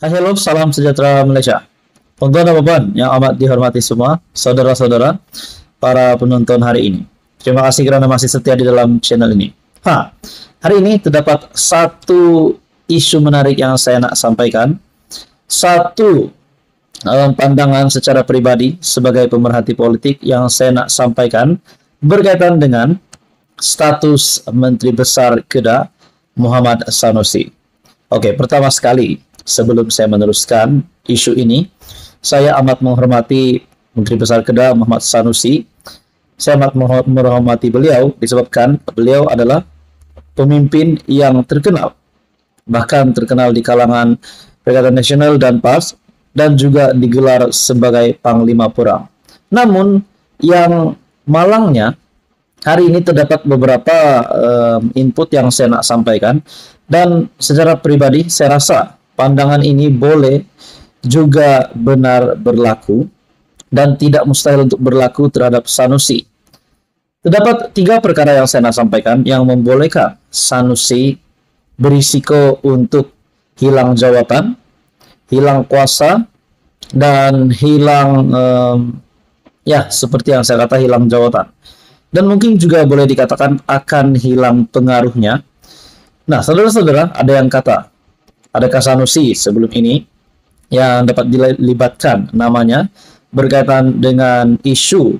Hai, halo, salam sejahtera Malaysia. Tuan-tuan dan puan yang amat dihormati semua, saudara-saudara, para penonton hari ini. Terima kasih kerana masih setia di dalam channel ini. Hari ini terdapat satu isu menarik yang saya nak sampaikan. Satu pandangan secara pribadi sebagai pemerhati politik yang saya nak sampaikan berkaitan dengan status Menteri Besar Kedah Muhammad Sanusi. Oke, pertama sekali, sebelum saya meneruskan isu ini, saya amat menghormati Menteri Besar Kedah Muhammad Sanusi. Saya amat menghormati beliau disebabkan beliau adalah pemimpin yang terkenal, bahkan terkenal di kalangan Perikatan Nasional dan PAS, dan juga digelar sebagai Panglima Perang. Namun, yang malangnya, hari ini terdapat beberapa input yang saya nak sampaikan, dan secara pribadi saya rasa pandangan ini boleh juga benar berlaku dan tidak mustahil untuk berlaku terhadap Sanusi. Terdapat 3 perkara yang saya nak sampaikan yang membolehkan Sanusi berisiko untuk hilang jawatan, hilang kuasa, dan hilang seperti yang saya kata, hilang jawatan. Dan mungkin juga boleh dikatakan akan hilang pengaruhnya. Nah, saudara-saudara, ada yang kata, adakah Sanusi sebelum ini yang dapat dilibatkan namanya berkaitan dengan isu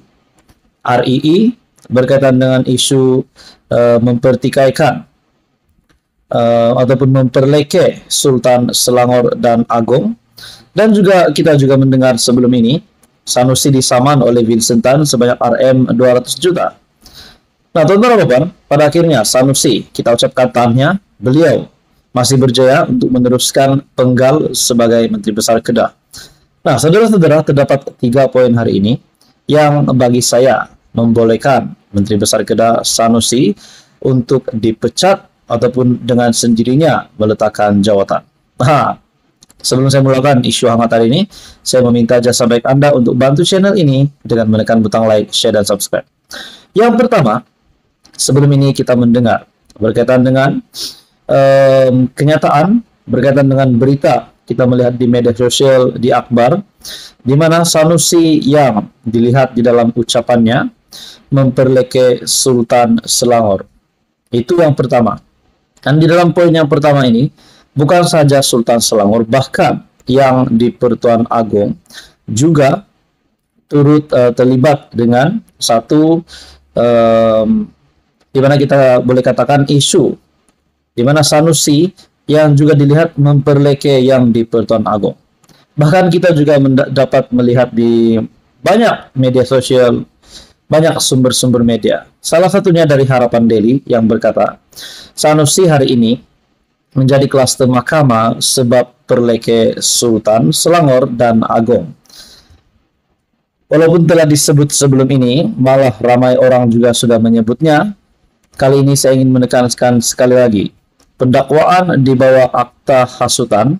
RII, berkaitan dengan isu mempertikaikan ataupun memperleke Sultan Selangor dan Agong. Dan juga kita juga mendengar sebelum ini Sanusi disaman oleh Vincent Tan sebanyak RM 200 juta. Nah, teman-teman dan puan, pada akhirnya Sanusi, kita ucapkan tahniah, beliau masih berjaya untuk meneruskan penggal sebagai Menteri Besar Kedah. Nah, saudara-saudara, terdapat 3 poin hari ini yang bagi saya membolehkan Menteri Besar Kedah Sanusi untuk dipecat ataupun dengan sendirinya meletakkan jawatan. Sebelum saya mulakan isu hangat hari ini, saya meminta jasa baik Anda untuk bantu channel ini dengan menekan butang like, share, dan subscribe. Yang pertama, sebelum ini kita mendengar berkaitan dengan kenyataan, berkaitan dengan berita, kita melihat di media sosial, di akhbar, di mana Sanusi yang dilihat di dalam ucapannya memperleke Sultan Selangor. Itu yang pertama. Dan di dalam poin yang pertama ini, bukan saja Sultan Selangor, bahkan yang di Pertuan Agong juga turut terlibat dengan satu di mana kita boleh katakan isu di mana Sanusi yang juga dilihat memperleke yang di Pertuan Agong. Bahkan kita juga dapat melihat di banyak media sosial, banyak sumber-sumber media. Salah satunya dari Harapan Daily yang berkata, Sanusi hari ini menjadi klaster mahkamah sebab perleke Sultan Selangor dan Agong. Walaupun telah disebut sebelum ini, malah ramai orang juga sudah menyebutnya, kali ini saya ingin menekankan sekali lagi, pendakwaan di bawah akta hasutan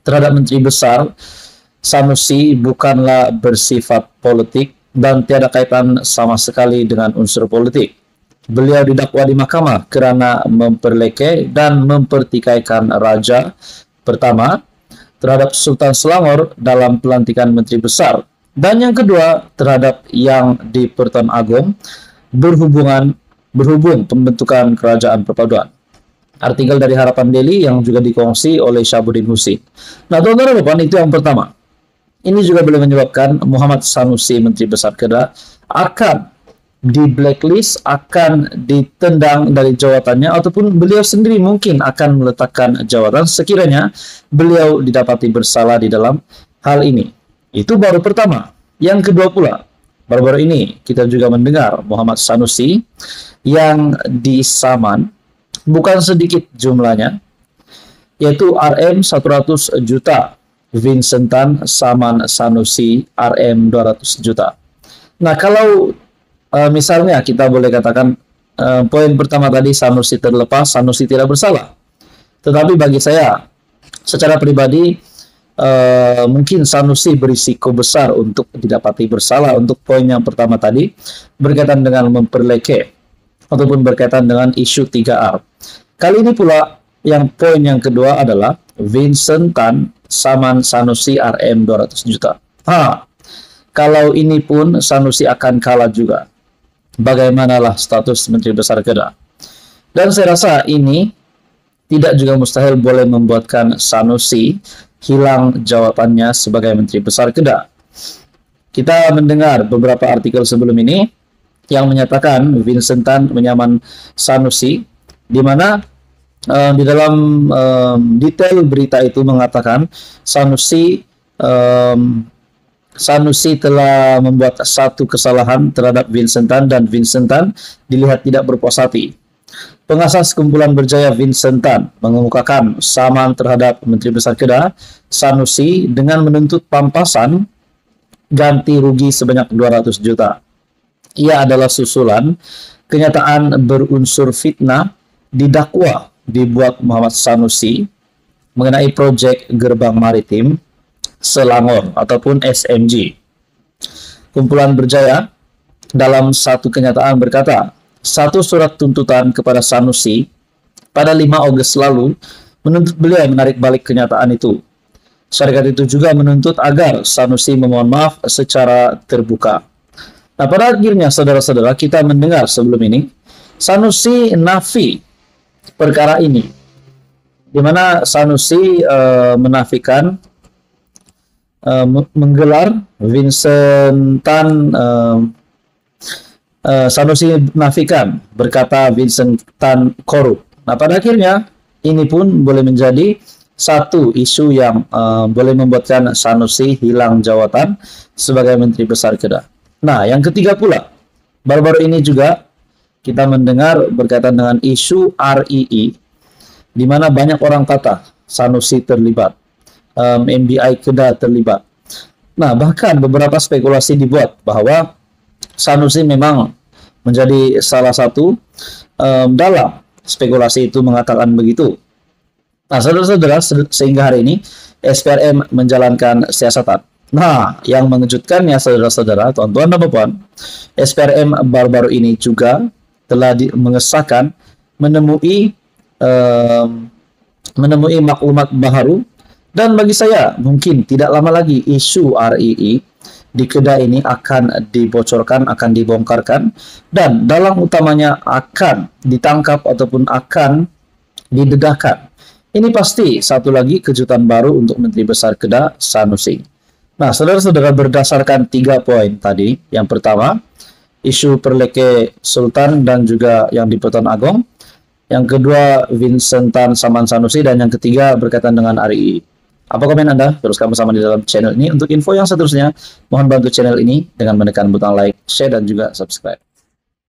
terhadap Menteri Besar Sanusi bukanlah bersifat politik dan tiada kaitan sama sekali dengan unsur politik. Beliau didakwa di mahkamah kerana memperleke dan mempertikaikan raja pertama terhadap Sultan Selangor dalam pelantikan Menteri Besar, dan yang kedua terhadap yang di Pertuan Agong berhubung pembentukan kerajaan perpaduan. Artikel dari Harapan Daily yang juga dikongsi oleh Syabuddin Husin. Nah, teman-teman dan puan, itu yang pertama. Ini juga boleh menyebabkan Muhammad Sanusi, Menteri Besar Kedah, akan di blacklist, akan ditendang dari jawatannya, ataupun beliau sendiri mungkin akan meletakkan jawatan sekiranya beliau didapati bersalah di dalam hal ini. Itu baru pertama. Yang kedua pula, baru-baru ini kita juga mendengar Muhammad Sanusi yang disaman, bukan sedikit jumlahnya, yaitu RM 100 juta. Vincent Tan saman Sanusi RM 200 juta. Nah, kalau misalnya kita boleh katakan poin pertama tadi Sanusi terlepas, Sanusi tidak bersalah. Tetapi bagi saya, secara pribadi, mungkin Sanusi berisiko besar untuk didapati bersalah untuk poin yang pertama tadi, berkaitan dengan memperleke, ataupun berkaitan dengan isu 3R. Kali ini pula yang poin yang kedua adalah Vincent Tan Saman Sanusi RM 200 juta. Kalau ini pun Sanusi akan kalah juga. Bagaimanalah status Menteri Besar Kedah? Dan saya rasa ini tidak juga mustahil boleh membuatkan Sanusi hilang jawabannya sebagai Menteri Besar Kedah. Kita mendengar beberapa artikel sebelum ini yang menyatakan Vincent Tan menyaman Sanusi, di mana di dalam detail berita itu mengatakan Sanusi telah membuat satu kesalahan terhadap Vincent Tan dan Vincent Tan dilihat tidak berpuas hati. Pengasas kumpulan berjaya Vincent Tan mengemukakan saman terhadap Menteri Besar Kedah Sanusi dengan menuntut pampasan ganti rugi sebanyak 200 juta. Ia adalah susulan kenyataan berunsur fitnah didakwa dibuat Muhammad Sanusi mengenai proyek gerbang maritim Selangor ataupun SMG. Kumpulan berjaya dalam satu kenyataan berkata, satu surat tuntutan kepada Sanusi pada 5 Agustus lalu menuntut beliau menarik balik kenyataan itu. Syarikat itu juga menuntut agar Sanusi memohon maaf secara terbuka. Nah, pada akhirnya saudara-saudara, kita mendengar sebelum ini Sanusi nafi perkara ini, di mana Sanusi menafikan menggelar Vincent Tan. Sanusi menafikan berkata Vincent Tan korup. Nah, pada akhirnya ini pun boleh menjadi satu isu yang boleh membuatkan Sanusi hilang jawatan sebagai Menteri Besar Kedah. Nah, yang ketiga pula, baru-baru ini juga kita mendengar berkaitan dengan isu RII, di mana banyak orang kata Sanusi terlibat, MBI Kedah terlibat. Nah, bahkan beberapa spekulasi dibuat bahwa Sanusi memang menjadi salah satu dalam spekulasi itu mengatakan begitu. Nah, saudara-saudara, sehingga hari ini SPRM menjalankan siasatan. Nah, yang mengejutkannya saudara-saudara, tuan-tuan dan puan, SPRM baru-baru ini juga telah mengesahkan menemui maklumat baru, dan bagi saya mungkin tidak lama lagi isu RII di Kedah ini akan dibocorkan, akan dibongkarkan, dan dalang utamanya akan ditangkap ataupun akan didedahkan. Ini pasti satu lagi kejutan baru untuk Menteri Besar Kedah Sanusi. Nah, saudara-saudara, berdasarkan 3 poin tadi, yang pertama, isu Perleke Sultan dan juga yang di Pertuan Agong, yang kedua, Vincent Tan Saman Sanusi, dan yang ketiga berkaitan dengan RII. Apa komen Anda? Teruskan bersama di dalam channel ini. Untuk info yang seterusnya, mohon bantu channel ini dengan menekan butang like, share, dan juga subscribe.